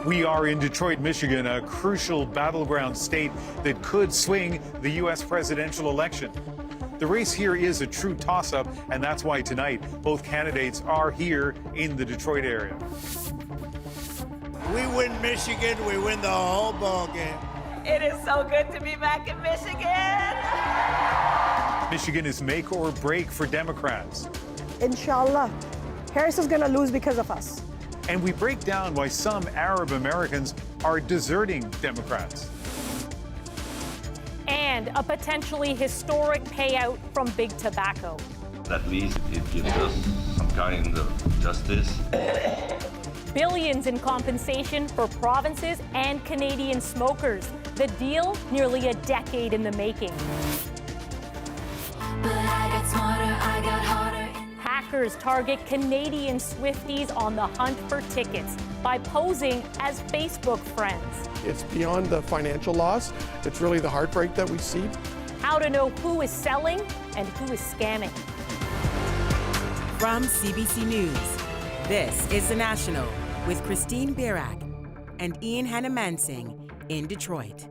We are in Detroit, Michigan, a crucial battleground state that could swing the U.S. presidential election. The race here is a true toss-up, and that's why tonight both candidates are here in the Detroit area. We win Michigan, we win the whole ball game. It is so good to be back in Michigan. Michigan is make or break for Democrats. Inshallah, Harris is going to lose because of us. And we break down why some Arab Americans are deserting Democrats. And a potentially historic payout from Big Tobacco. At least it gives us some kind of justice. Billions in compensation for provinces and Canadian smokers. The deal, nearly a decade in the making. But I got smarter, I got harder. Hackers target Canadian Swifties on the hunt for tickets by posing as Facebook friends. It's beyond the financial loss. It's really the heartbreak that we see. How to know who is selling and who is scamming. From CBC News, this is The National with Christine Birak and Ian Hannah-Mansing in Detroit.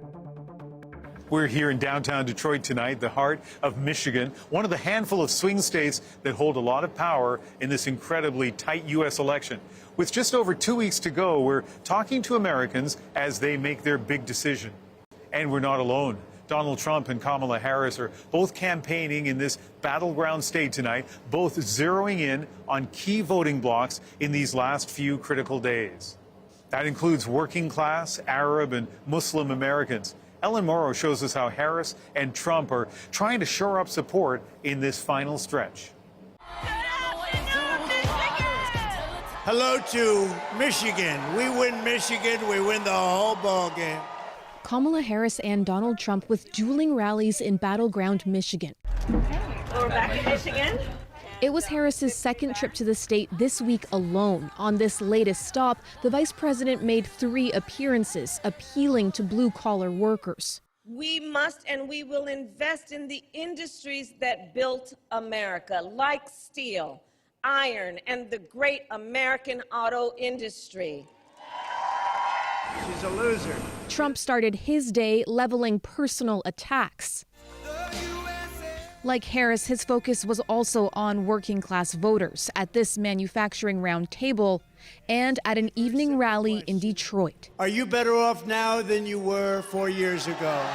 We're here in downtown Detroit tonight, the heart of Michigan, one of the handful of swing states that hold a lot of power in this incredibly tight U.S. election. With just over 2 weeks to go, we're talking to Americans as they make their big decision. And we're not alone. Donald Trump and Kamala Harris are both campaigning in this battleground state tonight, both zeroing in on key voting blocks in these last few critical days. That includes working class, Arab, and Muslim Americans. Ellen Morrow shows us how Harris and Trump are trying to shore up support in this final stretch. Hello to Michigan. We win Michigan, we win the whole ball game. Kamala Harris and Donald Trump with dueling rallies in battleground Michigan. We're back in Michigan. It was Harris's second trip to the state this week alone. On this latest stop, the vice president made 3 appearances appealing to blue-collar workers. We must and we will invest in the industries that built America, like steel, iron, and the great American auto industry. She's a loser. Trump started his day leveling personal attacks. Like Harris, his focus was also on working-class voters at this manufacturing roundtable and at an evening rally in Detroit. Are you better off now than you were 4 years ago?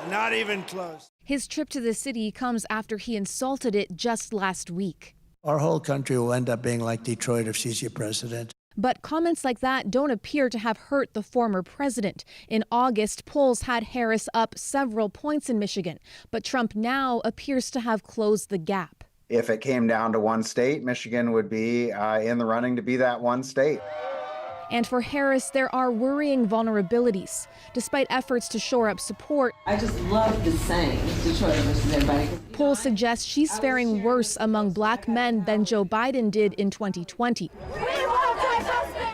Not even close. His trip to the city comes after he insulted it just last week. Our whole country will end up being like Detroit if she's your president. But comments like that don't appear to have hurt the former president. In August, polls had Harris up several points in Michigan, but Trump now appears to have closed the gap. If it came down to one state, Michigan would be in the running to be that one state. And for Harris, there are worrying vulnerabilities. Despite efforts to shore up support, I just love the saying, Detroit versus everybody. Polls suggest she's faring worse among black men than Joe Biden did in 2020.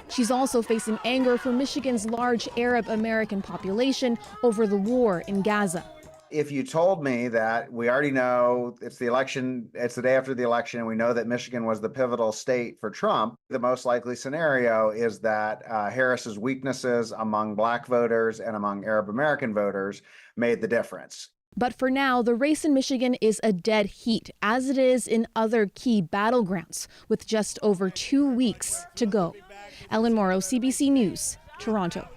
She's also facing anger from Michigan's large Arab American population over the war in Gaza. If you told me that we already know it's the election, it's the day after the election, and we know that Michigan was the pivotal state for Trump, the most likely scenario is that Harris's weaknesses among black voters and among Arab American voters made the difference. But for now, the race in Michigan is a dead heat, as it is in other key battlegrounds, with just over 2 weeks to go. Ellen Morrow, CBC News, Toronto.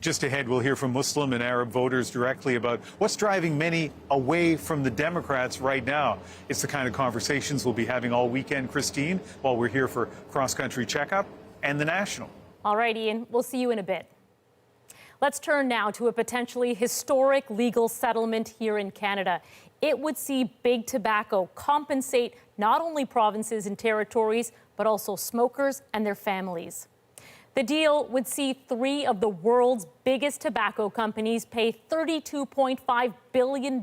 Just ahead, we'll hear from Muslim and Arab voters directly about what's driving many away from the Democrats right now. It's the kind of conversations we'll be having all weekend, Christine, while we're here for Cross Country Checkup and The National. All right, Ian, we'll see you in a bit. Let's turn now to a potentially historic legal settlement here in Canada. It would see Big Tobacco compensate not only provinces and territories, but also smokers and their families. The deal would see 3 of the world's biggest tobacco companies pay $32.5 billion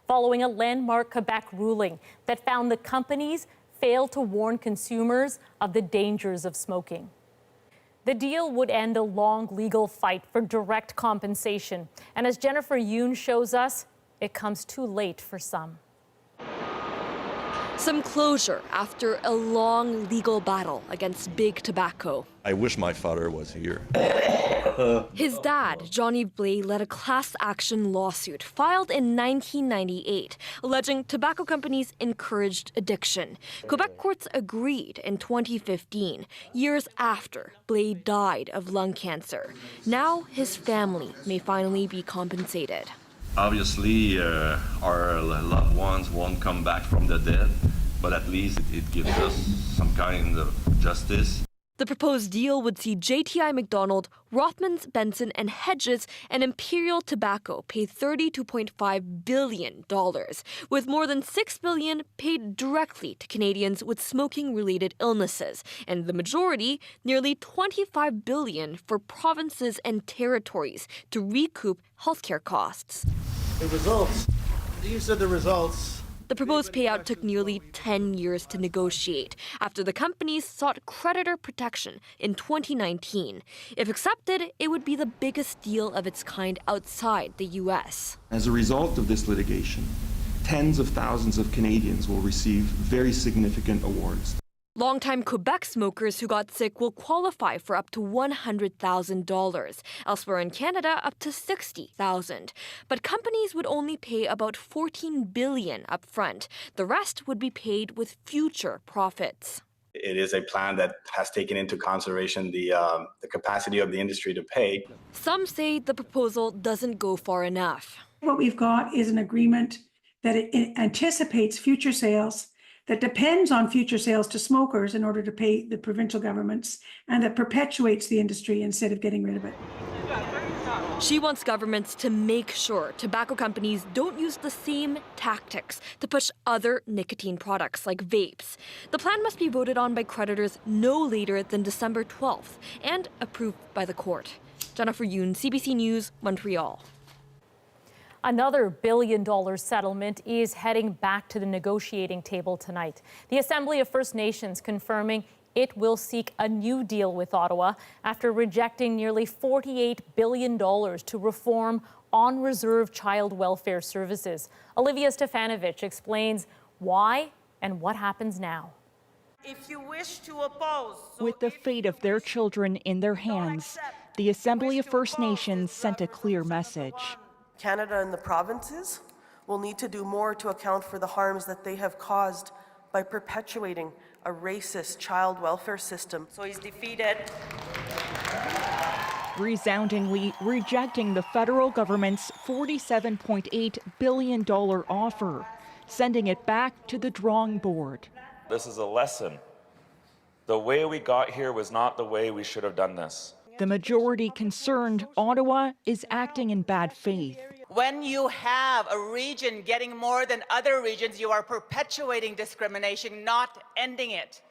following a landmark Quebec ruling that found the companies failed to warn consumers of the dangers of smoking. The deal would end a long legal fight for direct compensation. And as Jennifer Yoon shows us, it comes too late for some. Some closure after a long legal battle against big tobacco. I wish my father was here. His dad, Johnny Blais, led a class action lawsuit filed in 1998, alleging tobacco companies encouraged addiction. Quebec courts agreed in 2015, years after Blais died of lung cancer. Now his family may finally be compensated. Obviously, our loved ones won't come back from the dead, but at least it gives us some kind of justice. The proposed deal would see JTI-Macdonald, Rothmans, Benson, and Hedges and Imperial Tobacco pay $32.5 billion, with more than $6 billion paid directly to Canadians with smoking-related illnesses, and the majority, nearly $25 billion, for provinces and territories to recoup healthcare costs. The results. These are the results. The proposed payout took nearly 10 years to negotiate after the companies sought creditor protection in 2019. If accepted, it would be the biggest deal of its kind outside the U.S. As a result of this litigation, tens of thousands of Canadians will receive very significant awards. Longtime Quebec smokers who got sick will qualify for up to $100,000. Elsewhere in Canada, up to $60,000. But companies would only pay about $14 billion up front. The rest would be paid with future profits. It is a plan that has taken into consideration the capacity of the industry to pay. Some say the proposal doesn't go far enough. What we've got is an agreement that it anticipates future sales, that depends on future sales to smokers in order to pay the provincial governments, and that perpetuates the industry instead of getting rid of it. She wants governments to make sure tobacco companies don't use the same tactics to push other nicotine products like vapes. The plan must be voted on by creditors no later than December 12th and approved by the court. Jennifer Yoon, CBC News, Montreal. Another billion-dollar settlement is heading back to the negotiating table tonight. The Assembly of First Nations confirming it will seek a new deal with Ottawa after rejecting nearly $48 billion to reform on-reserve child welfare services. Olivia Stefanovic explains why and what happens now. If you wish to oppose, with the fate of their children in their hands, the Assembly of First Nations sent a clear message. Canada and the provinces will need to do more to account for the harms that they have caused by perpetuating a racist child welfare system. So he's defeated. Resoundingly rejecting the federal government's $47.8 billion offer, sending it back to the drawing board. This is a lesson. The way we got here was not the way we should have done this. The majority concerned Ottawa is acting in bad faith. When you have a region getting more than other regions, you are perpetuating discrimination, not ending it.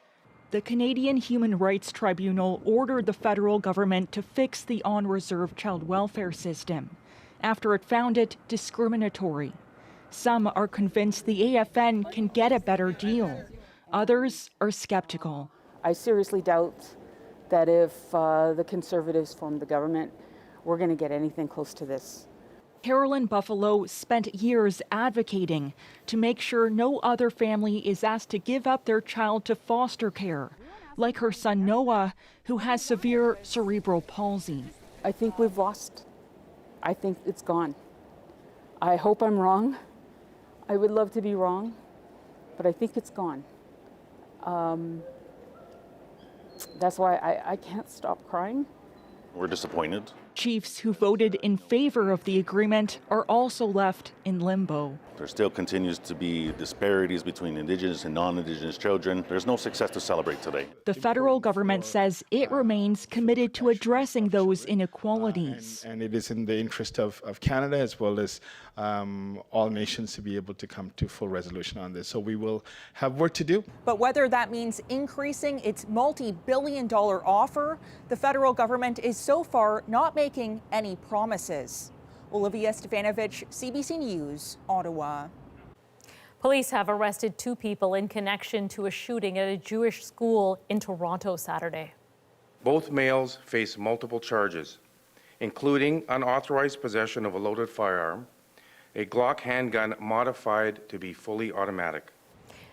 The Canadian Human Rights Tribunal ordered the federal government to fix the on-reserve child welfare system after it found it discriminatory. Some are convinced the AFN can get a better deal. Others are skeptical. I seriously doubt that if the Conservatives form the government, we're going to get anything close to this. Carolyn Buffalo spent years advocating to make sure no other family is asked to give up their child to foster care, like her son Noah, who has severe cerebral palsy. I think we've lost. I think it's gone. I hope I'm wrong. I would love to be wrong, but I think it's gone. That's why I can't stop crying. We're disappointed. Chiefs who voted in favor of the agreement are also left in limbo. There still continues to be disparities between Indigenous and non-Indigenous children. There's no success to celebrate today. The federal government says it remains committed to addressing those inequalities. And it is in the interest of Canada as well as all nations to be able to come to full resolution on this. So we will have work to do. But whether that means increasing its multi-billion-dollar offer, the federal government is so far not making any promises. Olivia Stefanovic, CBC News, Ottawa. Police have arrested 2 people in connection to a shooting at a Jewish school in Toronto Saturday. Both males face multiple charges, including unauthorized possession of a loaded firearm, a Glock handgun modified to be fully automatic.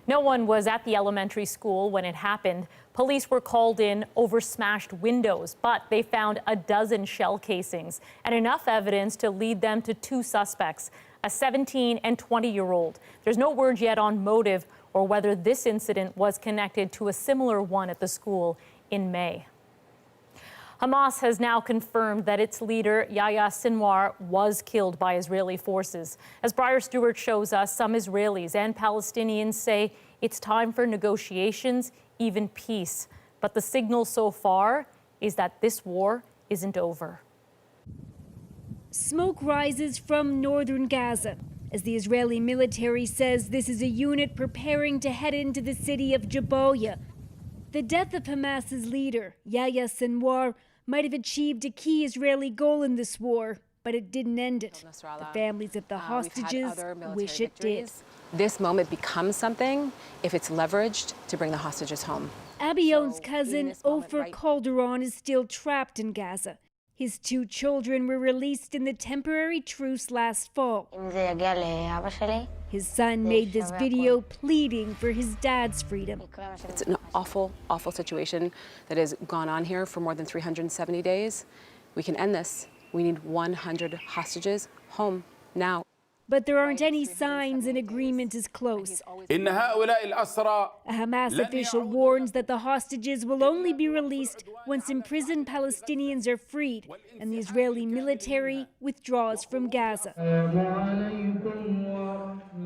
No one was at the elementary school when it happened. Police were called in over smashed windows, but they found a dozen shell casings and enough evidence to lead them to two suspects, a 17 and 20-year-old. There's no word yet on motive or whether this incident was connected to a similar one at the school in May. Hamas has now confirmed that its leader, Yahya Sinwar, was killed by Israeli forces. As Briar Stewart shows us, some Israelis and Palestinians say it's time for negotiations, even peace. But the signal so far is that this war isn't over. Smoke rises from northern Gaza as the Israeli military says this is a unit preparing to head into the city of Jabalia. The death of Hamas's leader, Yahya Sinwar, might have achieved a key Israeli goal in this war, but it didn't end it. The families of the hostages wish it did. This moment becomes something if it's leveraged to bring the hostages home. Abion's cousin, Ofer Calderon, is still trapped in Gaza. His two children were released in the temporary truce last fall. His son made this video pleading for his dad's freedom. It's an awful, awful situation that has gone on here for more than 370 days. We can end this. We need 100 hostages home now. But there aren't any signs an agreement is close. A Hamas official warns that the hostages will only be released once imprisoned Palestinians are freed and the Israeli military withdraws from Gaza.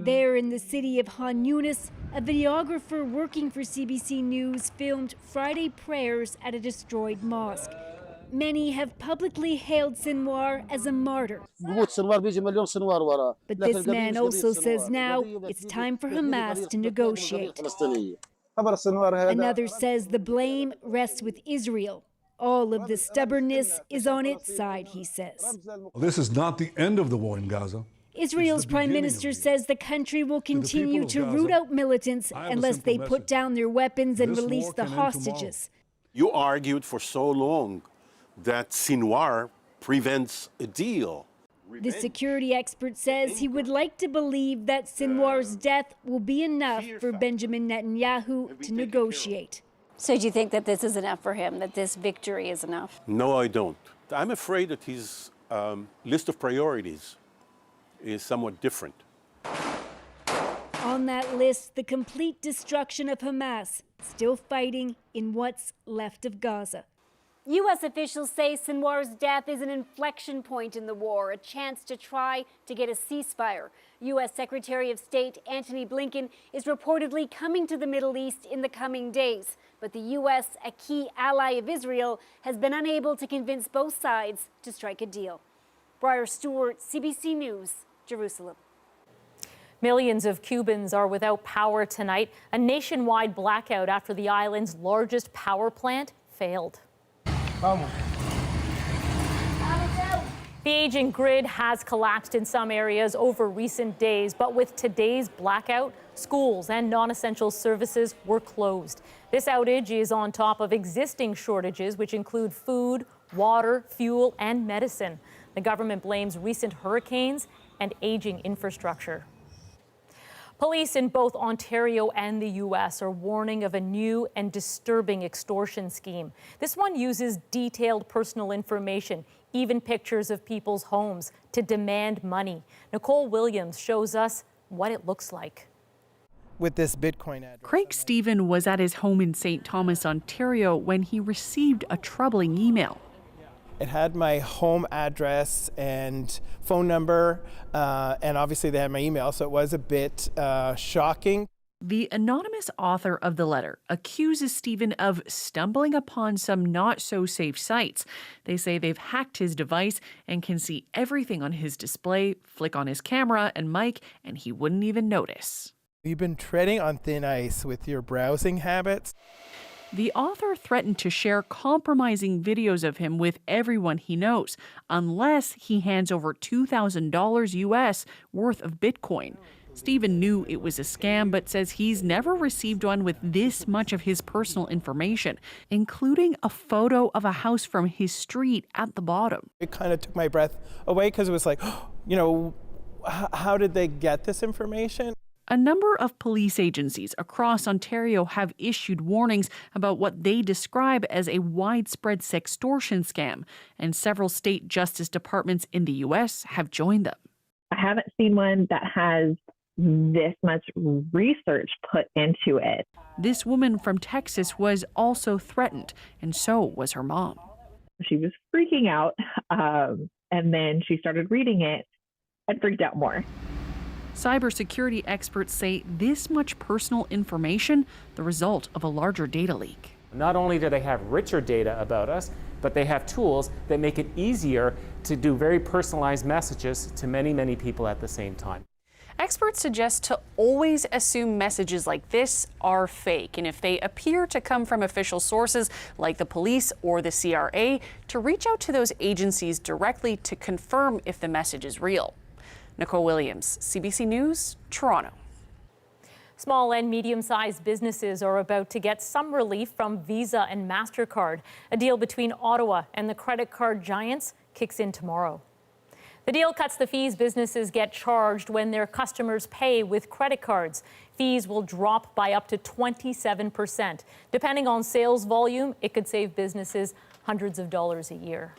There in the city of Han Yunis, a videographer working for CBC News filmed Friday prayers at a destroyed mosque. Many have publicly hailed Sinwar as a martyr. But this man also says now it's time for Hamas to negotiate. Another says the blame rests with Israel. All of the stubbornness is on its side, he says. This is not the end of the war in Gaza. Israel's prime minister says the country will continue to root out militants unless they put down their weapons and release the hostages. You argued for so long that Sinwar prevents a deal. The security expert says he would like to believe that Sinwar's death will be enough for Benjamin Netanyahu to negotiate. So do you think that this is enough for him, that this victory is enough? No, I don't. I'm afraid that his list of priorities is somewhat different. On that list, the complete destruction of Hamas, still fighting in what's left of Gaza. U.S. officials say Sinwar's death is an inflection point in the war, a chance to try to get a ceasefire. U.S. Secretary of State Antony Blinken is reportedly coming to the Middle East in the coming days. But the U.S., a key ally of Israel, has been unable to convince both sides to strike a deal. Briar Stewart, CBC News, Jerusalem. Millions of Cubans are without power tonight. A nationwide blackout after the island's largest power plant failed. The aging grid has collapsed in some areas over recent days, but with today's blackout, schools and non-essential services were closed. This outage is on top of existing shortages, which include food, water, fuel, and medicine. The government blames recent hurricanes and aging infrastructure. Police in both Ontario and the U.S. are warning of a new and disturbing extortion scheme. This one uses detailed personal information, even pictures of people's homes, to demand money. Nicole Williams shows us what it looks like. With this Bitcoin address. Craig Stephen was at his home in St. Thomas, Ontario, when he received a troubling email. It had my home address and phone number, and obviously they had my email, so it was a bit shocking. The anonymous author of the letter accuses Stephen of stumbling upon some not-so-safe sites. They say they've hacked his device and can see everything on his display, flick on his camera and mic, and he wouldn't even notice. You've been treading on thin ice with your browsing habits. The author threatened to share compromising videos of him with everyone he knows, unless he hands over $2,000 US worth of Bitcoin. Stephen knew it was a scam, but says he's never received one with this much of his personal information, including a photo of a house from his street at the bottom. It kind of took my breath away because it was like, you know, how did they get this information? A number of police agencies across Ontario have issued warnings about what they describe as a widespread sextortion scam, and several state justice departments in the U.S. have joined them. I haven't seen one that has this much research put into it. This woman from Texas was also threatened, and so was her mom. She was freaking out, and then she started reading it and freaked out more. Cybersecurity experts say this much personal information, the result of a larger data leak. Not only do they have richer data about us, but they have tools that make it easier to do very personalized messages to many, many people at the same time. Experts suggest to always assume messages like this are fake, and if they appear to come from official sources like the police or the CRA, to reach out to those agencies directly to confirm if the message is real. Nicole Williams, CBC News, Toronto. Small and medium-sized businesses are about to get some relief from Visa and MasterCard. A deal between Ottawa and the credit card giants kicks in tomorrow. The deal cuts the fees businesses get charged when their customers pay with credit cards. Fees will drop by up to 27%. Depending on sales volume, it could save businesses hundreds of dollars a year.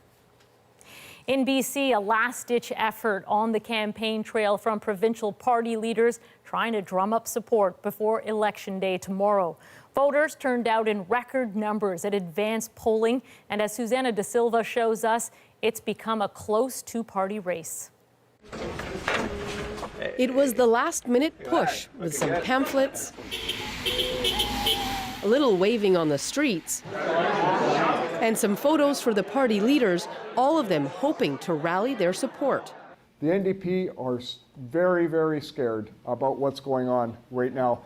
In BC, a last-ditch effort on the campaign trail from provincial party leaders trying to drum up support before Election Day tomorrow. Voters turned out in record numbers at advanced polling, and as Susanna De Silva shows us, it's become a close two-party race. It was the last-minute push with some pamphlets, a little waving on the streets, and some photos for the party leaders, all of them hoping to rally their support. The NDP are very, very scared about what's going on right now.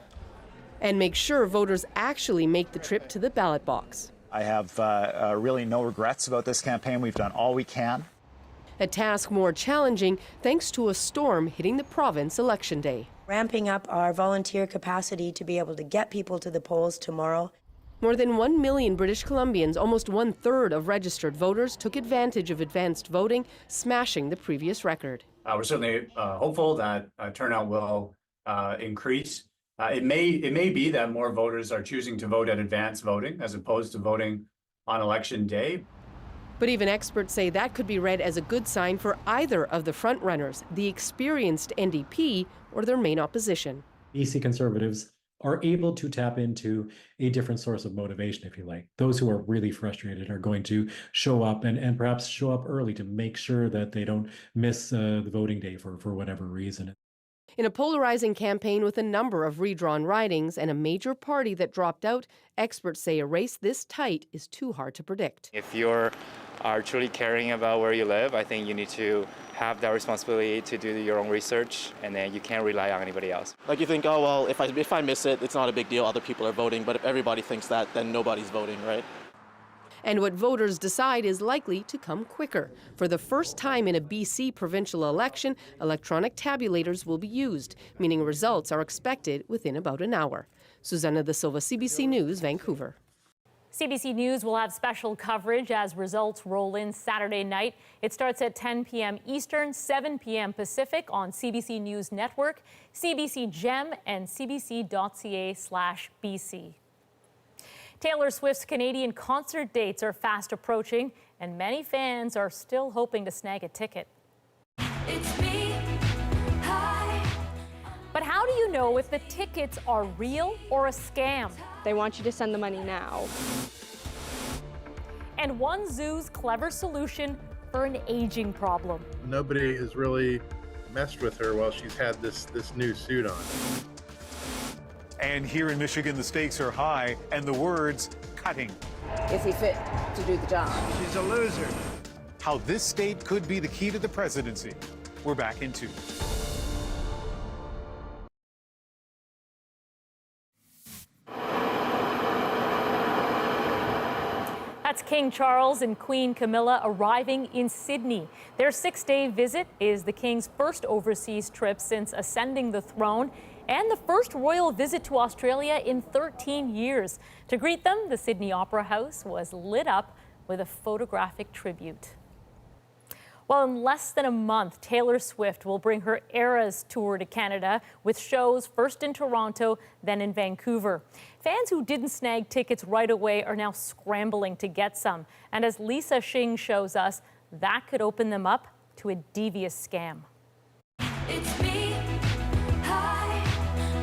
And make sure voters actually make the trip to the ballot box. I have really no regrets about this campaign. We've done all we can. A task more challenging thanks to a storm hitting the province Election Day. Ramping up our volunteer capacity to be able to get people to the polls tomorrow. More than 1 million British Columbians, almost 1/3 of registered voters, took advantage of advanced voting, smashing the previous record. We're certainly hopeful that turnout will increase. It may be that more voters are choosing to vote at advanced voting as opposed to voting on Election Day. But even experts say that could be read as a good sign for either of the frontrunners, the experienced NDP or their main opposition. BC Conservatives are able to tap into a different source of motivation, if you like. Those who are really frustrated are going to show up and perhaps show up early to make sure that they don't miss the voting day for whatever reason. In a polarizing campaign with a number of redrawn ridings and a major party that dropped out, experts say a race this tight is too hard to predict. If you are truly caring about where you live, I think you need to have that responsibility to do your own research, and then you can't rely on anybody else. Like you think, oh, well, if I miss it, it's not a big deal. Other people are voting. But if everybody thinks that, then nobody's voting, right? And what voters decide is likely to come quicker. For the first time in a BC provincial election, electronic tabulators will be used, meaning results are expected within about an hour. Susanna De Silva, CBC News, Vancouver. CBC News will have special coverage as results roll in Saturday night. It starts at 10 p.m. Eastern, 7 p.m. Pacific on CBC News Network, CBC Gem, and cbc.ca/BC. Taylor Swift's Canadian concert dates are fast approaching, and many fans are still hoping to snag a ticket. But how do you know if the tickets are real or a scam? They want you to send the money now. And one zoo's clever solution for an aging problem. Nobody has really messed with her while she's had this new suit on. And here in Michigan, the stakes are high, and the words cutting. Is he fit to do the job? She's a loser. How this state could be the key to the presidency. We're back in 2. That's King Charles and Queen Camilla arriving in Sydney. Their 6-day visit is the King's first overseas trip since ascending the throne, and the first royal visit to Australia in 13 years. To greet them, the Sydney Opera House was lit up with a photographic tribute. Well, in less than a month, Taylor Swift will bring her Eras tour to Canada with shows first in Toronto, then in Vancouver. Fans who didn't snag tickets right away are now scrambling to get some. And as Lisa Shing shows us, that could open them up to a devious scam. It's me. Hi,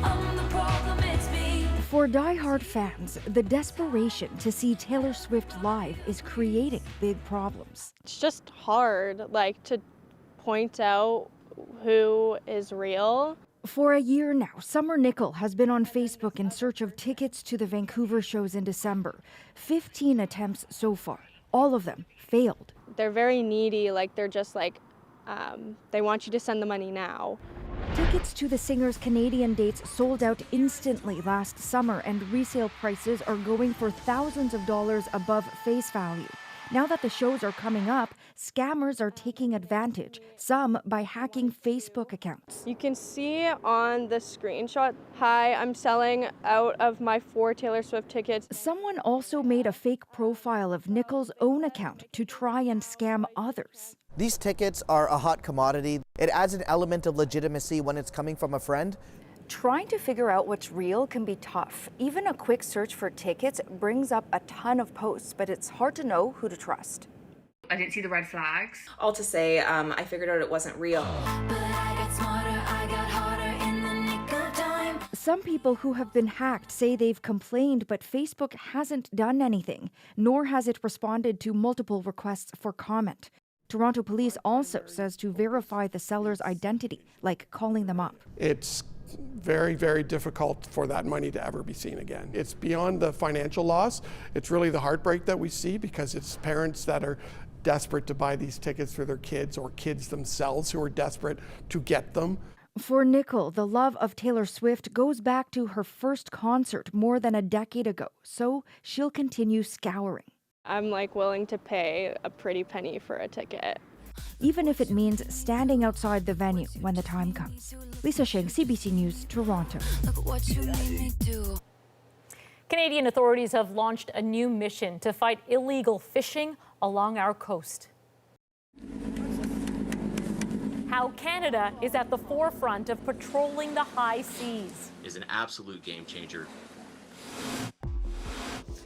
I'm the problem, it's me. For die-hard fans, the desperation to see Taylor Swift live is creating big problems. It's just hard, like, to point out who is real. For a year now, Summer Nickel has been on Facebook in search of tickets to the Vancouver shows in December. 15 attempts so far. All of them failed. They're very needy, like they're just like, they want you to send the money now. Tickets to the singer's Canadian dates sold out instantly last summer, and resale prices are going for thousands of dollars above face value. Now that the shows are coming up, scammers are taking advantage, some by hacking Facebook accounts. You can see on the screenshot, hi, I'm selling out of my 4 Taylor Swift tickets. Someone also made a fake profile of Nickel's own account to try and scam others. These tickets are a hot commodity. It adds an element of legitimacy when it's coming from a friend. Trying to figure out what's real can be tough. Even a quick search for tickets brings up a ton of posts, but it's hard to know who to trust. I didn't see the red flags. All to say, I figured out it wasn't real. But I got smarter, I got harder in the nick of time. Some people who have been hacked say they've complained, but Facebook hasn't done anything, nor has it responded to multiple requests for comment. Toronto Police also says to verify the seller's identity, like calling them up. It's very, very difficult for that money to ever be seen again. It's beyond the financial loss. It's really the heartbreak that we see, because it's parents that are desperate to buy these tickets for their kids, or kids themselves who are desperate to get them. For Nickel, the love of Taylor Swift goes back to her first concert more than a decade ago, so she'll continue scouring. I'm like willing to pay a pretty penny for a ticket. Even if it means standing outside the venue when the time comes. Lisa Shing, CBC News, Toronto. Look what you made me do. Canadian authorities have launched a new mission to fight illegal fishing along our coast. How Canada is at the forefront of patrolling the high seas. Is an absolute game changer.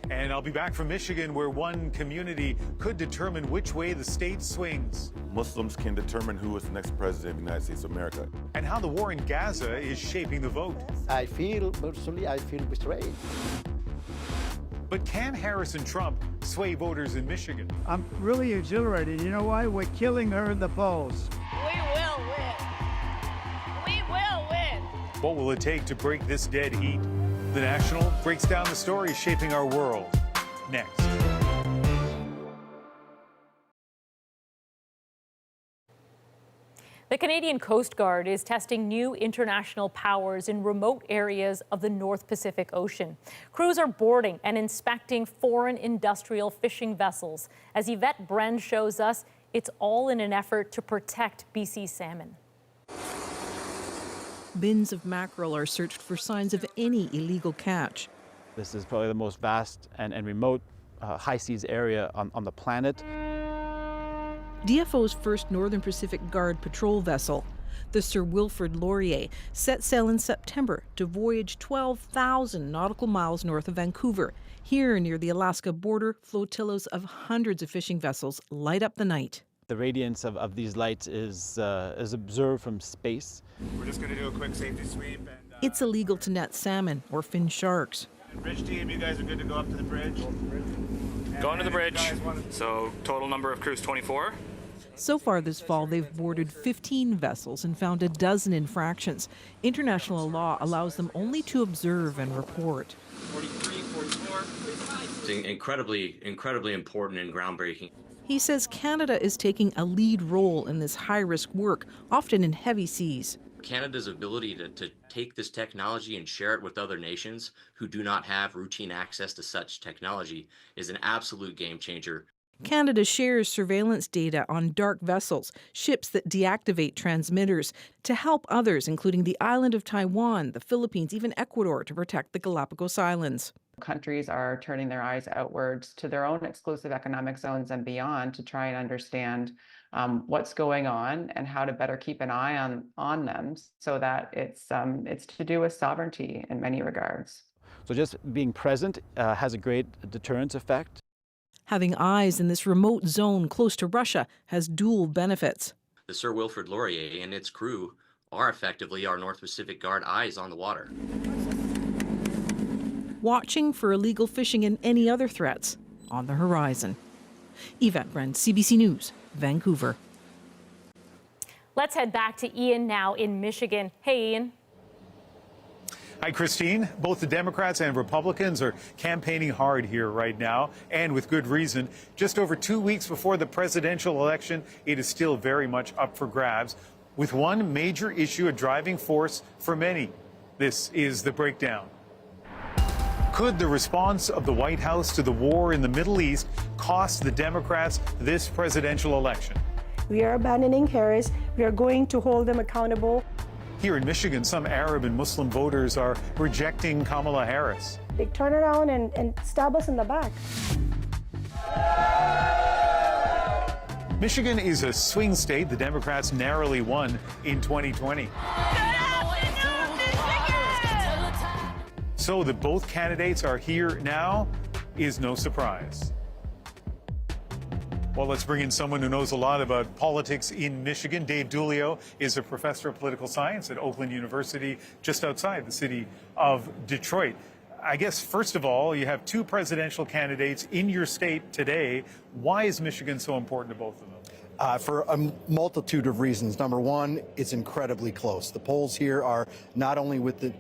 And I'll be back from Michigan, where one community could determine which way the state swings. Muslims can determine who is the next president of the United States of America. And how the war in Gaza is shaping the vote. I feel betrayed. But can Harris and Trump sway voters in Michigan? I'm really exhilarated. You know why? We're killing her in the polls. We will win. We will win. What will it take to break this dead heat? The National breaks down the stories shaping our world. Next. The Canadian Coast Guard is testing new international powers in remote areas of the North Pacific Ocean. Crews are boarding and inspecting foreign industrial fishing vessels. As Yvette Bren shows us, it's all in an effort to protect BC salmon. Bins of mackerel are searched for signs of any illegal catch. This is probably the most vast and remote high seas area on the planet. DFO's first Northern Pacific Guard patrol vessel, the Sir Wilfrid Laurier, set sail in September to voyage 12,000 nautical miles north of Vancouver. Here near the Alaska border, flotillas of hundreds of fishing vessels light up the night. The radiance of these lights is observed from space. We're just going to do a quick safety sweep. And, It's illegal to net salmon or fin sharks. Bridge team, you guys are good to go up to the bridge. Going to the bridge. So total number of crews 24. So far this fall, they've boarded 15 vessels and found a dozen infractions. International law allows them only to observe and report. 43, 44. It's incredibly important and groundbreaking. He says Canada is taking a lead role in this high-risk work, often in heavy seas. Canada's ability to take this technology and share it with other nations who do not have routine access to such technology is an absolute game changer. Canada shares surveillance data on dark vessels, ships that deactivate transmitters, to help others, including the island of Taiwan, the Philippines, even Ecuador, to protect the Galapagos Islands. Countries are turning their eyes outwards to their own exclusive economic zones and beyond to try and understand what's going on and how to better keep an eye on them, so that it's to do with sovereignty in many regards. So just being present has a great deterrence effect. Having eyes in this remote zone close to Russia has dual benefits. The Sir Wilfrid Laurier and its crew are effectively our North Pacific Guard eyes on the water. Watching for illegal fishing and any other threats on the horizon. Yvette Brand, CBC News, Vancouver. Let's head back to Ian now in Michigan. Hey, Ian. Hi, Christine. Both the Democrats and Republicans are campaigning hard here right now, and with good reason. Just over 2 weeks before the presidential election, it is still very much up for grabs, with one major issue a driving force for many. This is the breakdown. Could the response of the White House to the war in the Middle East cost the Democrats this presidential election? We are abandoning Harris. We are going to hold them accountable. Here in Michigan, some Arab and Muslim voters are rejecting Kamala Harris. They turn around and stab us in the back. Michigan is a swing state. The Democrats narrowly won in 2020. So that both candidates are here now is no surprise. Well, let's bring in someone who knows a lot about politics in Michigan. Dave Dulio is a professor of political science at Oakland University, just outside the city of Detroit. I guess, first of all, you have two presidential candidates in your state today. Why is Michigan so important to both of them? For a multitude of reasons. Number one, it's incredibly close. The polls here are not only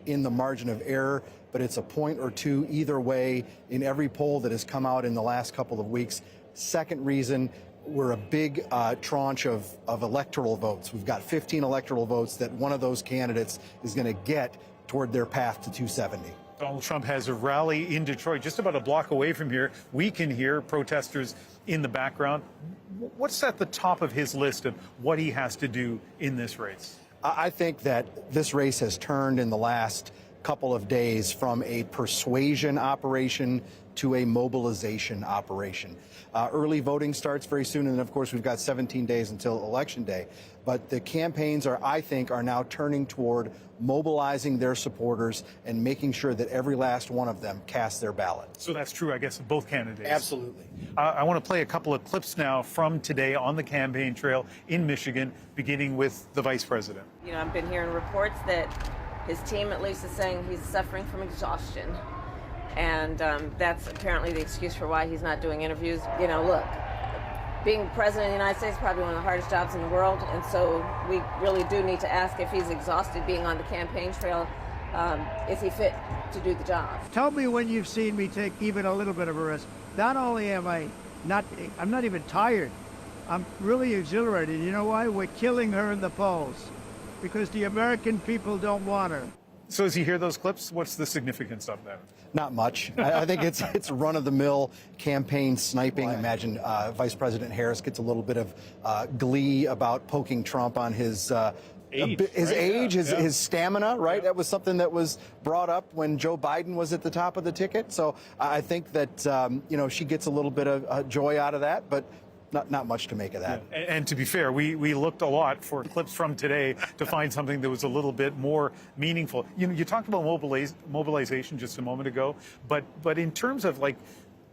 in the margin of error, but it's a point or two either way in every poll that has come out in the last couple of weeks. Second reason, we're a big tranche of electoral votes. We've got 15 electoral votes that one of those candidates is going to get toward their path to 270. Donald Trump has a rally in Detroit, just about a block away from here. We can hear protesters in the background. What's at the top of his list of what he has to do in this race? I think that this race has turned in the last couple of days from a persuasion operation to a mobilization operation. Early voting starts very soon, and of course we've got 17 days until Election Day. But the campaigns I think are now turning toward mobilizing their supporters and making sure that every last one of them casts their ballot. So that's true, I guess, of both candidates. Absolutely. I want to play a couple of clips now from today on the campaign trail in Michigan, beginning with the vice president. You know, I've been hearing reports that his team at least is saying he's suffering from exhaustion. And that's apparently the excuse for why he's not doing interviews. You know, look, being president of the United States is probably one of the hardest jobs in the world. And so we really do need to ask if he's exhausted being on the campaign trail. Is he fit to do the job? Tell me when you've seen me take even a little bit of a risk. Not only am I'm not even tired. I'm really exhilarated. You know why? We're killing her in the polls because the American people don't want her. So as you hear those clips, what's the significance of them? Not much. I think it's run-of-the-mill campaign sniping. I imagine Vice President Harris gets a little bit of glee about poking Trump on his age, his stamina, right? That was something that was brought up when Joe Biden was at the top of the ticket. So I think that she gets a little bit of joy out of that, but not much to make of that. Yeah. And to be fair, we looked a lot for clips from today to find something that was a little bit more meaningful. You talked about mobilization just a moment ago, but in terms of like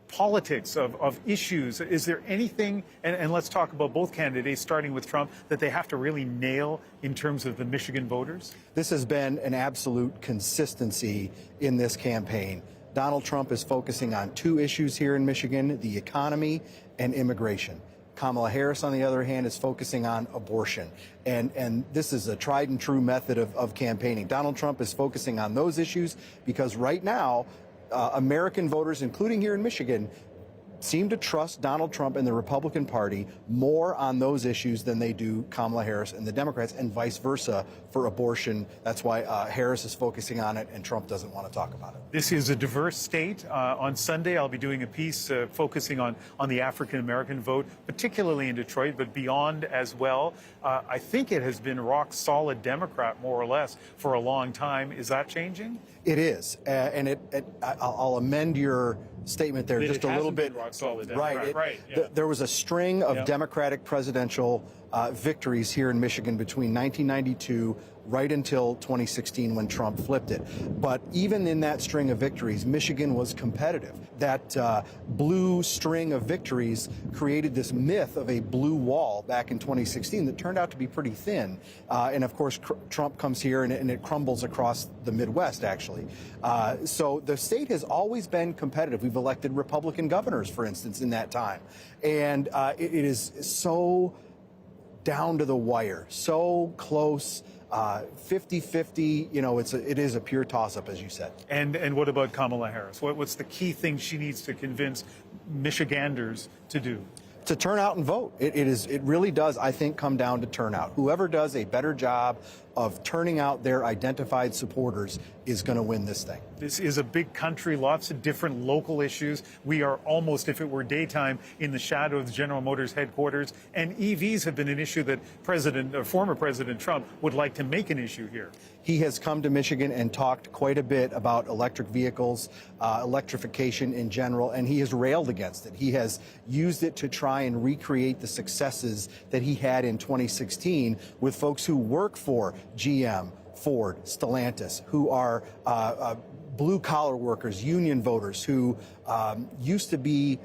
politics of issues, is there anything, and let's talk about both candidates, starting with Trump, that they have to really nail in terms of the Michigan voters? This has been an absolute consistency in this campaign. Donald Trump is focusing on two issues here in Michigan, the economy and immigration. Kamala Harris, on the other hand, is focusing on abortion. And this is a tried and true method of campaigning. Donald Trump is focusing on those issues because right now, American voters, including here in Michigan, seem to trust Donald Trump and the Republican Party more on those issues than they do Kamala Harris and the Democrats, and vice versa for abortion. That's why Harris is focusing on it and Trump doesn't want to talk about it. This is a diverse state. On Sunday, I'll be doing a piece focusing on the African-American vote, particularly in Detroit, but beyond as well. I think it has been rock solid Democrat, more or less, for a long time. Is that changing? It is. And I'll amend your statement there just a little bit. Rock solid Right. Right. There was a string of Democratic presidential victories here in Michigan between 1992 right until 2016 when Trump flipped it. But even in that string of victories, Michigan was competitive. That blue string of victories created this myth of a blue wall back in 2016 that turned out to be pretty thin. And of course, Trump comes here and it crumbles across the Midwest, actually. So the state has always been competitive. We've elected Republican governors, for instance, in that time. And it is so down to the wire, so close. 50-50, you know, it is a pure toss-up, as you said. And what about Kamala Harris? What's the key thing she needs to convince Michiganders to do? To turn out and vote. It really does, I think, come down to turnout. Whoever does a better job of turning out their identified supporters is going to win this thing. This is a big country, lots of different local issues. We are almost, if it were daytime, in the shadow of the General Motors headquarters. And EVs have been an issue that former President Trump would like to make an issue here. He has come to Michigan and talked quite a bit about electric vehicles, electrification in general, and he has railed against it. He has used it to try and recreate the successes that he had in 2016 with folks who work for GM, Ford, Stellantis, who are blue-collar workers, union voters who used to be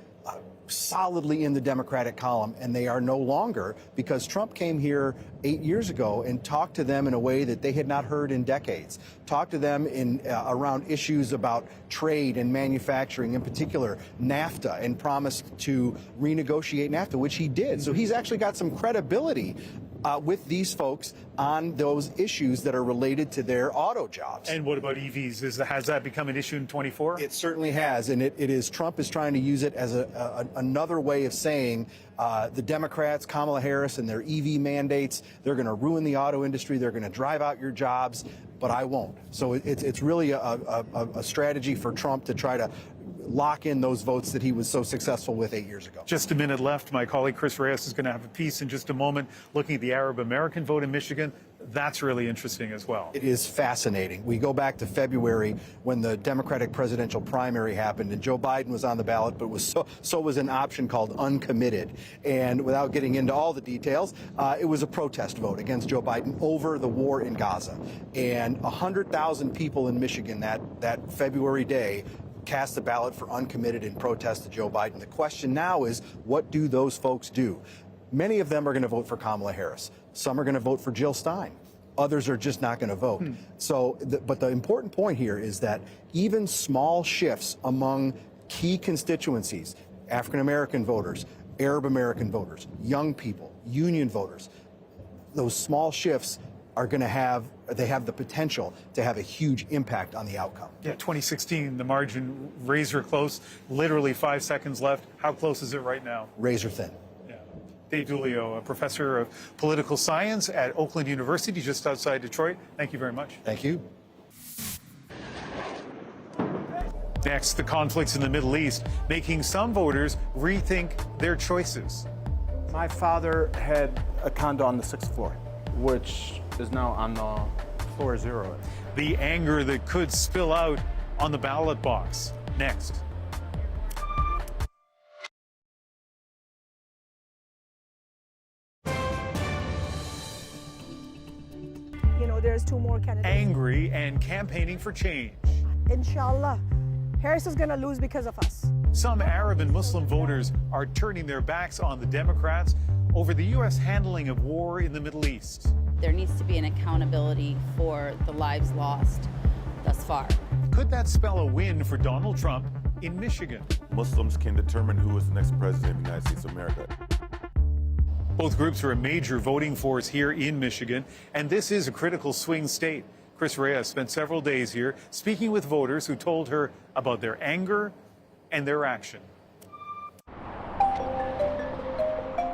solidly in the Democratic column, and they are no longer, because Trump came here 8 years ago and talked to them in a way that they had not heard in decades. Talked to them around issues about trade and manufacturing, in particular NAFTA, and promised to renegotiate NAFTA, which he did. So he's actually got some credibility with these folks on those issues that are related to their auto jobs. And what about EVs? Has that become an issue in 24? It certainly has, and it is. Trump is trying to use it as another way of saying the Democrats, Kamala Harris, and their EV mandates, they're going to ruin the auto industry, they're going to drive out your jobs, but I won't. So it's really a strategy for Trump to try to lock in those votes that he was so successful with 8 years ago. Just a minute left. My colleague Chris Reyes is going to have a piece in just a moment looking at the Arab American vote in Michigan. That's really interesting as well. It is fascinating. We go back to February when the Democratic presidential primary happened, and Joe Biden was on the ballot, but so was an option called uncommitted. And without getting into all the details, it was a protest vote against Joe Biden over the war in Gaza. And 100,000 people in Michigan that February day cast the ballot for uncommitted in protest to Joe Biden. The question now is, what do those folks do? Many of them are going to vote for Kamala Harris. Some are going to vote for Jill Stein. Others are just not going to vote. So, but the important point here is that even small shifts among key constituencies, African-American voters, Arab American voters, young people, union voters, those small shifts are going to have the potential to have a huge impact on the outcome. Yeah, 2016, the margin razor close, literally 5 seconds left. How close is it right now? Razor thin. Yeah. Dave Dulio, a professor of political science at Oakland University, just outside Detroit. Thank you very much. Thank you. Next, the conflicts in the Middle East, making some voters rethink their choices. My father had a condo on the 6th floor, which is now on the floor 0. The anger that could spill out on the ballot box. Next. You know, there's 2 more candidates. Angry and campaigning for change. Inshallah, Harris is going to lose because of us. Some Arab and Muslim voters are turning their backs on the Democrats over the U.S. handling of war in the Middle East. There needs to be an accountability for the lives lost thus far. Could that spell a win for Donald Trump in Michigan? Muslims can determine who is the next president of the United States of America. Both groups are a major voting force here in Michigan, and this is a critical swing state. Chris Reyes spent several days here speaking with voters who told her about their anger and their action.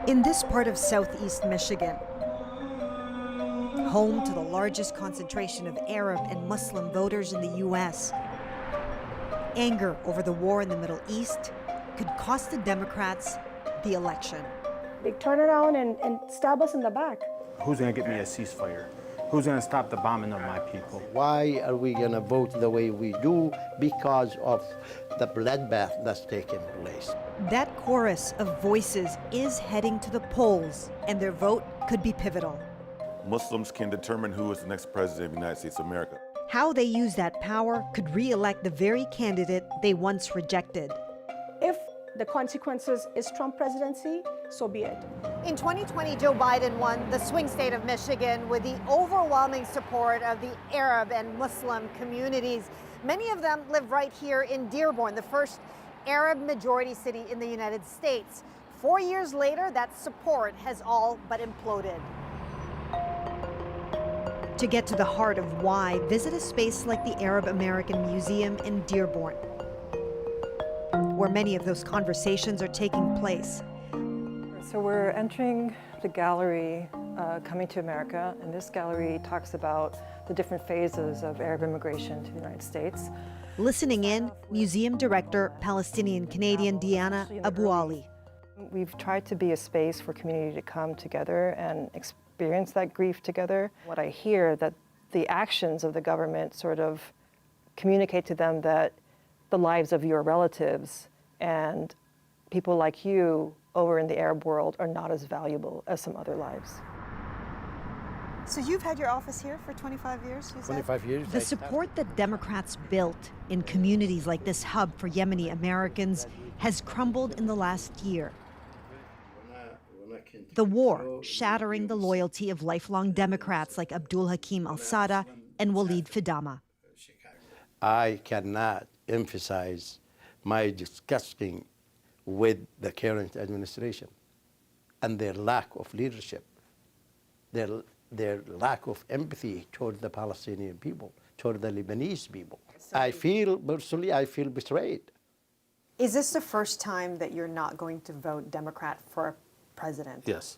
In this part of southeast Michigan, home to the largest concentration of Arab and Muslim voters in the U.S., anger over the war in the Middle East could cost the Democrats the election. They turn around and stab us in the back. Who's going to get me a ceasefire? Who's going to stop the bombing of my people? Why are we going to vote the way we do? Because of the bloodbath that's taken place. That chorus of voices is heading to the polls, and their vote could be pivotal. Muslims can determine who is the next president of the United States of America. How they use that power could re-elect the very candidate they once rejected. If the consequences is Trump presidency, so be it. In 2020, Joe Biden won the swing state of Michigan with the overwhelming support of the Arab and Muslim communities. Many of them live right here in Dearborn, the first Arab majority city in the United States. 4 years later, that support has all but imploded. To get to the heart of why, visit a space like the Arab American Museum in Dearborn, where many of those conversations are taking place. So we're entering the gallery, Coming to America, and this gallery talks about the different phases of Arab immigration to the United States. Listening in, museum director, Palestinian-Canadian Diana Abu Ali. We've tried to be a space for community to come together and experience that grief together. What I hear, that the actions of the government sort of communicate to them that the lives of your relatives and people like you over in the Arab world are not as valuable as some other lives. So you've had your office here for 25 years, you said? 25 years. The support that Democrats built in communities like this hub for Yemeni Americans has crumbled in the last year. The war shattering the loyalty of lifelong Democrats like Abdul Hakim al-Sada and Walid Fidama. I cannot emphasize my disgusting with the current administration and their lack of leadership, their lack of empathy toward the Palestinian people, toward the Lebanese people. Personally, I feel betrayed. Is this the first time that you're not going to vote Democrat for president? Yes.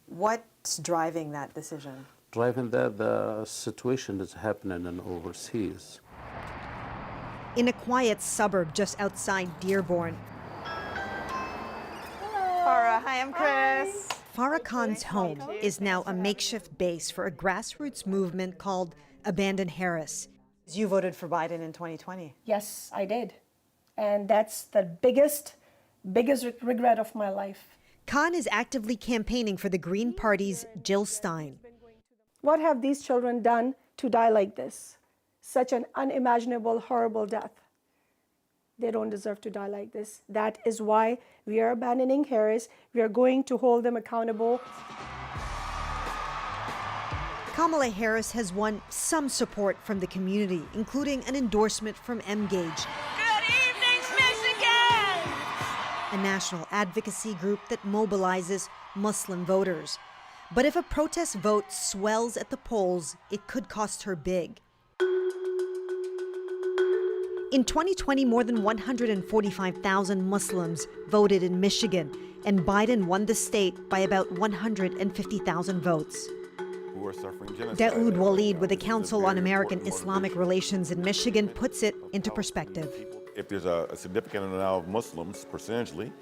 What's driving that decision? Driving that, the situation is happening in overseas. In a quiet suburb just outside Dearborn, Farah, hi, I'm Chris. Farah Khan's home is now a makeshift base for a grassroots movement called Abandon Harris. You voted for Biden in 2020. Yes, I did. And that's the biggest regret of my life. Khan is actively campaigning for the Green Party's Jill Stein. What have these children done to die like this? Such an unimaginable, horrible death. They don't deserve to die like this. That is why we are abandoning Harris. We are going to hold them accountable. Kamala Harris has won some support from the community, including an endorsement from Engage, a national advocacy group that mobilizes Muslim voters. But if a protest vote swells at the polls, it could cost her big. In 2020, more than 145,000 Muslims voted in Michigan, and Biden won the state by about 150,000 votes. Who are suffering genocide. Daoud Walid with the Council on American Islamic Relations in Michigan puts it into perspective. If there's a significant amount of Muslims, percentually,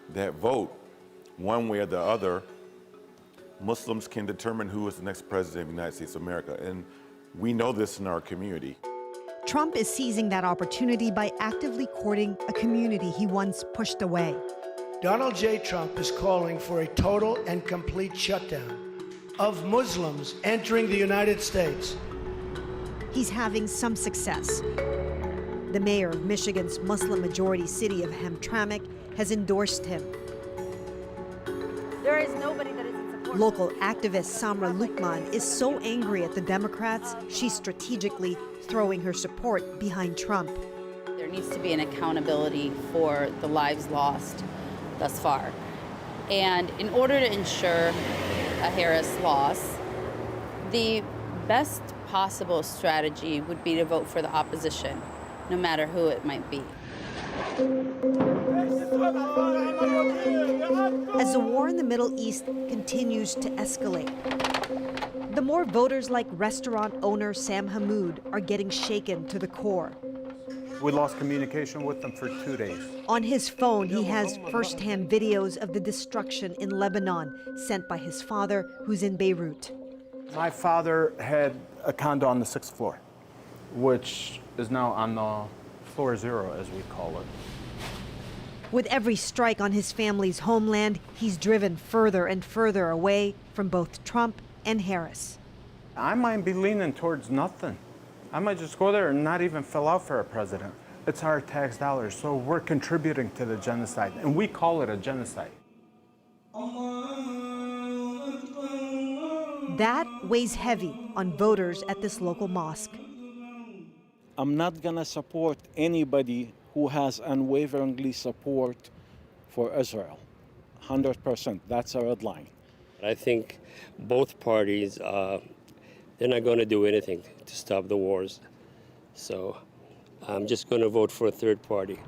that vote one way or the other, Muslims can determine who is the next president of the United States of America. And we know this in our community. Trump is seizing that opportunity by actively courting a community he once pushed away. Donald J. Trump is calling for a total and complete shutdown of Muslims entering the United States. He's having some success. The mayor of Michigan's Muslim-majority city of Hamtramck has endorsed him. There is nobody that isn't supportive. Local activist Samra Lukman is so angry at the Democrats, she's strategically throwing her support behind Trump. There needs to be an accountability for the lives lost thus far. And in order to ensure a Harris loss, the best possible strategy would be to vote for the opposition, no matter who it might be. As the war in the Middle East continues to escalate, the more voters like restaurant owner Sam Hammoud are getting shaken to the core. We lost communication with them for 2 days. On his phone, he has first-hand videos of the destruction in Lebanon sent by his father, who's in Beirut. My father had a condo on the 6th floor, which is now on the floor 0, as we call it. With every strike on his family's homeland, he's driven further and further away from both Trump and Harris. I might be leaning towards nothing. I might just go there and not even fill out for a president. It's our tax dollars, so we're contributing to the genocide, and we call it a genocide. That weighs heavy on voters at this local mosque. I'm not going to support anybody who has unwaveringly support for Israel. 100%, that's a red line. I think both parties, they're not going to do anything to stop the wars. So I'm just going to vote for a third party.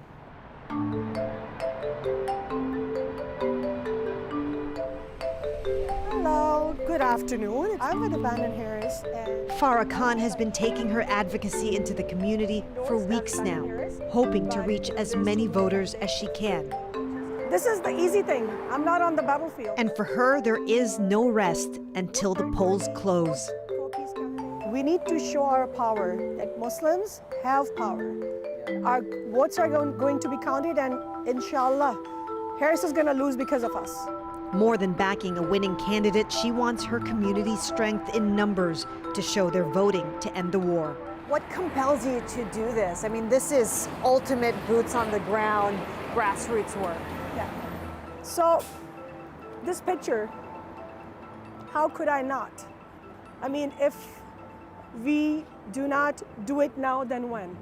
Hello, good afternoon. I'm with Abandon Harris. Farah Khan has been taking her advocacy into the community for weeks now, hoping to reach as many voters as she can. This is the easy thing. I'm not on the battlefield. And for her, there is no rest until the polls close. We need to show our power, that Muslims have power. Our votes are going to be counted, and inshallah, Harris is going to lose because of us. More than backing a winning candidate, she wants her community's strength in numbers to show they're voting to end the war. What compels you to do this? I mean, this is ultimate boots on the ground, grassroots work. Yeah. So, this picture, how could I not? I mean, if we do not do it now, then when?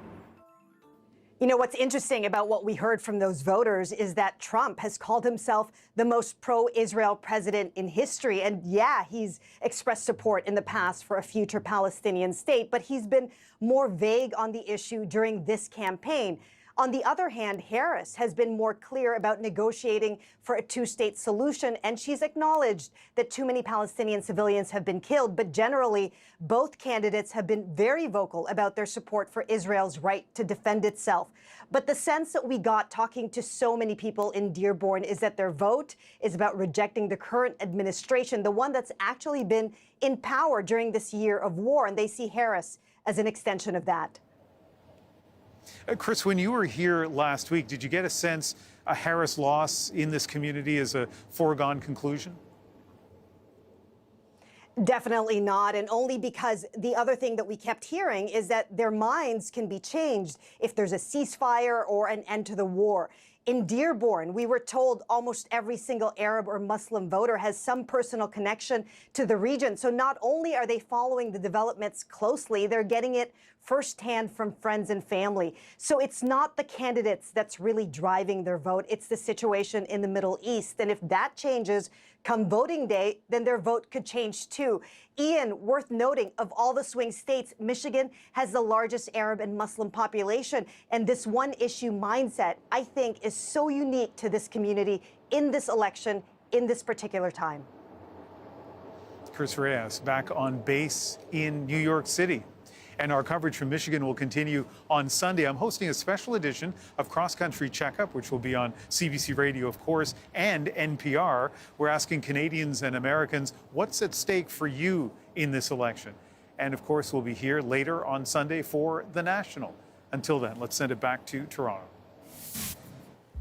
You know, what's interesting about what we heard from those voters is that Trump has called himself the most pro-Israel president in history. And yeah, he's expressed support in the past for a future Palestinian state, but he's been more vague on the issue during this campaign. On the other hand, Harris has been more clear about negotiating for a two-state solution, and she's acknowledged that too many Palestinian civilians have been killed. But generally, both candidates have been very vocal about their support for Israel's right to defend itself. But the sense that we got talking to so many people in Dearborn is that their vote is about rejecting the current administration, the one that's actually been in power during this year of war, and they see Harris as an extension of that. Chris, when you were here last week, did you get a sense a Harris loss in this community is a foregone conclusion? Definitely not, and only because the other thing that we kept hearing is that their minds can be changed if there's a ceasefire or an end to the war. In Dearborn, we were told almost every single Arab or Muslim voter has some personal connection to the region. So not only are they following the developments closely, they're getting it firsthand from friends and family. So it's not the candidates that's really driving their vote. It's the situation in the Middle East. And if that changes come voting day, then their vote could change too. Ian, worth noting, of all the swing states, Michigan has the largest Arab and Muslim population. And this one issue mindset, I think, is so unique to this community in this election, in this particular time. Chris Reyes back on base in New York City. And our coverage from Michigan will continue on Sunday. I'm hosting a special edition of Cross Country Checkup, which will be on CBC Radio, of course, and NPR. We're asking Canadians and Americans, what's at stake for you in this election? And of course, we'll be here later on Sunday for the National. Until then, let's send it back to Toronto.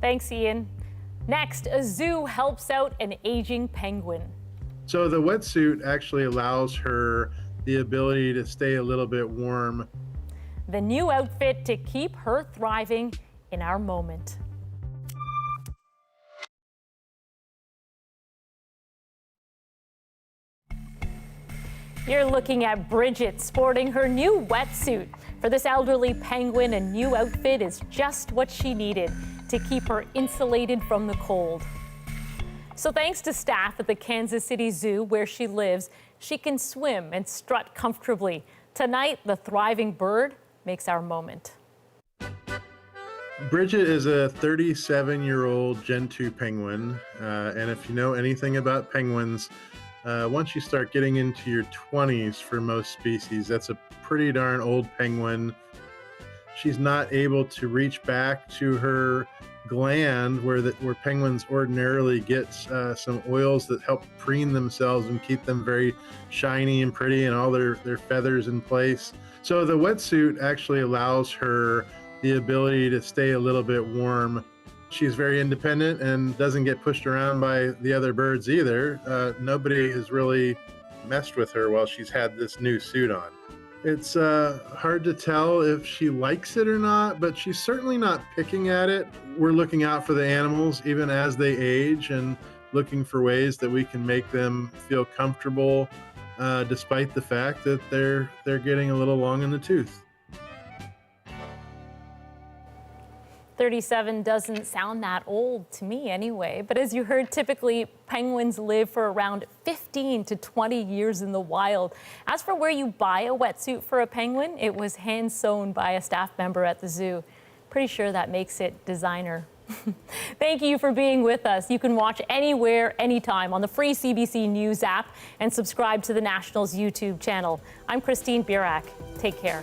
Thanks, Ian. Next, a zoo helps out an aging penguin. So the wetsuit actually allows her the ability to stay a little bit warm. The new outfit to keep her thriving in our moment. You're looking at Bridget sporting her new wetsuit. For this elderly penguin, a new outfit is just what she needed to keep her insulated from the cold. So thanks to staff at the Kansas City Zoo, where she lives, she can swim and strut comfortably. Tonight, the thriving bird makes our moment. Bridget is a 37-year-old Gen 2 penguin, and if you know anything about penguins, once you start getting into your 20s for most species, that's a pretty darn old penguin. She's not able to reach back to her gland where penguins ordinarily get some oils that help preen themselves and keep them very shiny and pretty and all their feathers in place. So the wetsuit actually allows her the ability to stay a little bit warm. She's very independent and doesn't get pushed around by the other birds either. Nobody has really messed with her while she's had this new suit on. It's hard to tell if she likes it or not, but she's certainly not picking at it. We're looking out for the animals even as they age and looking for ways that we can make them feel comfortable despite the fact that they're getting a little long in the tooth. 37 doesn't sound that old to me anyway, but as you heard, typically penguins live for around 15 to 20 years in the wild. As for where you buy a wetsuit for a penguin, it was hand sewn by a staff member at the zoo. Pretty sure that makes it designer. Thank you for being with us. You can watch anywhere, anytime on the free CBC News app and subscribe to the National's YouTube channel. I'm Christine Burak. Take care.